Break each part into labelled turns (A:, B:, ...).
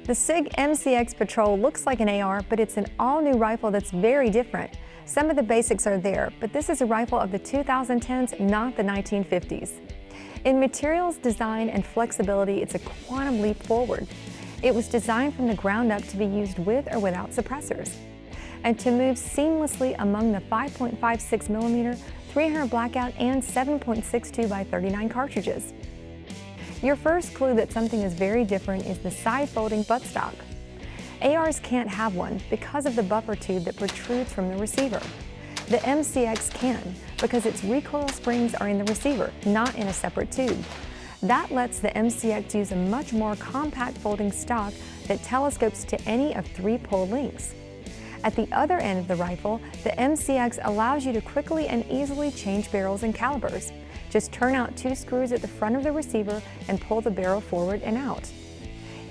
A: The SIG MCX Patrol looks like an AR, but it's an all-new rifle that's very different. Some of the basics are there, but this is a rifle of the 2010s, not the 1950s. In materials, design, and flexibility, it's a quantum leap forward. It was designed from the ground up to be used with or without suppressors, and to move seamlessly among the 5.56mm, 300 blackout, and 7.62 by 39 cartridges. Your first clue that something is very different is the side-folding buttstock. ARs can't have one because of the buffer tube that protrudes from the receiver. The MCX can because its recoil springs are in the receiver, not in a separate tube. That lets the MCX use a much more compact folding stock that telescopes to any of 3 pull links. At the other end of the rifle, the MCX allows you to quickly and easily change barrels and calibers. Just turn out 2 screws at the front of the receiver and pull the barrel forward and out.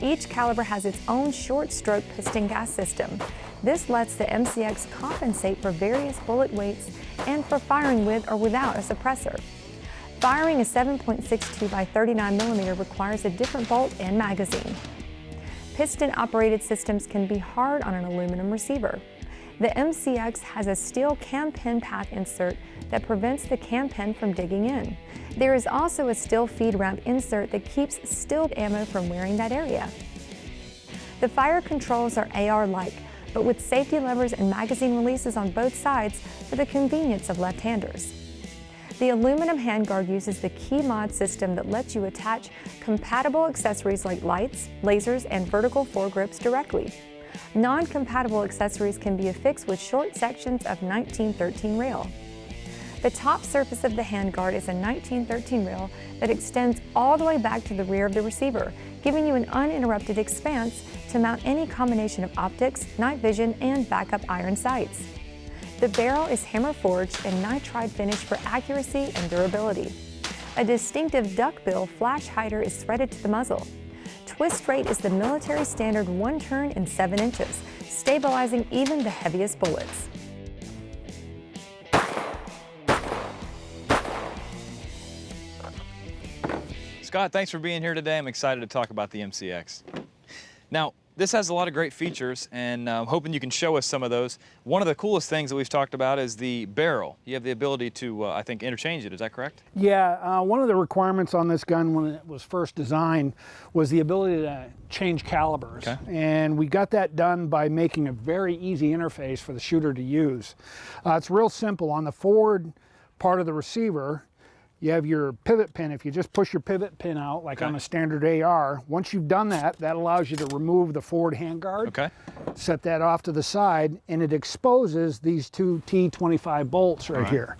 A: Each caliber has its own short-stroke piston gas system. This lets the MCX compensate for various bullet weights and for firing with or without a suppressor. Firing a 7.62 by 39mm requires a different bolt and magazine. Piston-operated systems can be hard on an aluminum receiver. The MCX has a steel cam pin path insert that prevents the cam pin from digging in. There is also a steel feed ramp insert that keeps stilled ammo from wearing that area. The fire controls are AR-like, but with safety levers and magazine releases on both sides for the convenience of left-handers. The aluminum handguard uses the key mod system that lets you attach compatible accessories like lights, lasers, and vertical foregrips directly. Non-compatible accessories can be affixed with short sections of 1913 rail. The top surface of the handguard is a 1913 rail that extends all the way back to the rear of the receiver, giving you an uninterrupted expanse to mount any combination of optics, night vision, and backup iron sights. The barrel is hammer forged and nitride finished for accuracy and durability. A distinctive duckbill flash hider is threaded to the muzzle. Twist rate is the military standard 1 turn in 7 inches, stabilizing even the heaviest bullets.
B: Scott, thanks for being here today. I'm excited to talk about the MCX. Now, this has a lot of great features, and I'm hoping you can show us some of those. One of the coolest things that we've talked about is the barrel. You have the ability to, I think, interchange it. Is that correct?
C: Yeah, one of the requirements on this gun when it was first designed was the ability to change calibers.
B: Okay.
C: And we got that done by making a very easy interface for the shooter to use. It's real simple. On the forward part of the receiver, you have your pivot pin. If you just push your pivot pin out, like on a standard AR, once you've done that, that allows you to remove the forward handguard.
B: Okay.
C: Set that off to the side, and it exposes these 2 T25 bolts right here.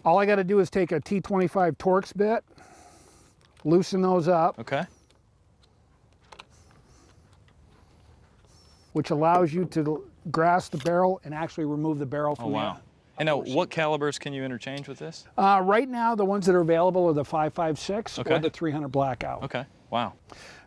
C: All I got to do is take a T25 Torx bit, loosen those up.
B: Okay.
C: Which allows you to grasp the barrel and actually remove the barrel from
B: the And now, what calibers can you interchange with this?
C: Right now, the ones that are available are the 5.56 or the 300 blackout.
B: Okay, wow.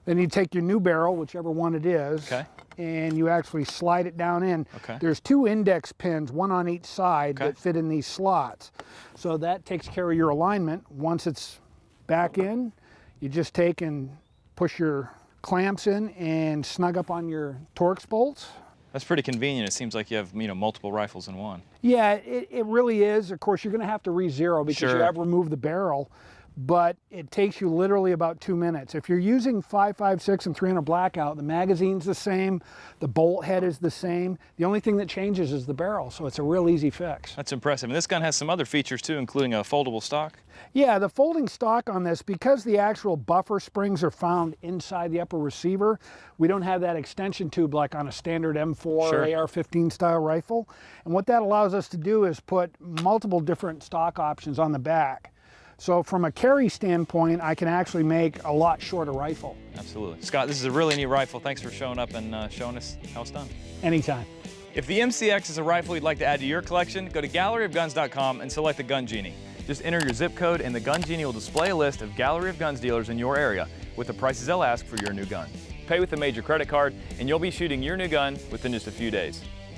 C: Then you take your new barrel, whichever one it is, and you actually slide it down in. There's 2 index pins, 1 on each side, that fit in these slots. So that takes care of your alignment. Once it's back in, you just take and push your clamps in and snug up on your Torx bolts.
B: That's pretty convenient. It seems like you have, multiple rifles in one.
C: Yeah, it really is. Of course, you're going to have to re-zero because you have removed the barrel, but it takes you literally about 2 minutes. If you're using 5.56 and 300 blackout, the magazine's the same, the bolt head is the same. The only thing that changes is the barrel, so it's a real easy fix.
B: That's impressive. And this gun has some other features too, including a foldable stock.
C: Yeah, the folding stock on this, because the actual buffer springs are found inside the upper receiver, we don't have that extension tube like on a standard M4 or AR-15 style rifle. And what that allows us to do is put multiple different stock options on the back. So from a carry standpoint, I can actually make a lot shorter rifle.
B: Absolutely. Scott, this is a really neat rifle. Thanks for showing up and showing us how it's done.
C: Anytime.
B: If the MCX is a rifle you'd like to add to your collection, go to galleryofguns.com and select the Gun Genie. Just enter your zip code and the Gun Genie will display a list of Gallery of Guns dealers in your area with the prices they'll ask for your new gun. Pay with a major credit card and you'll be shooting your new gun within just a few days.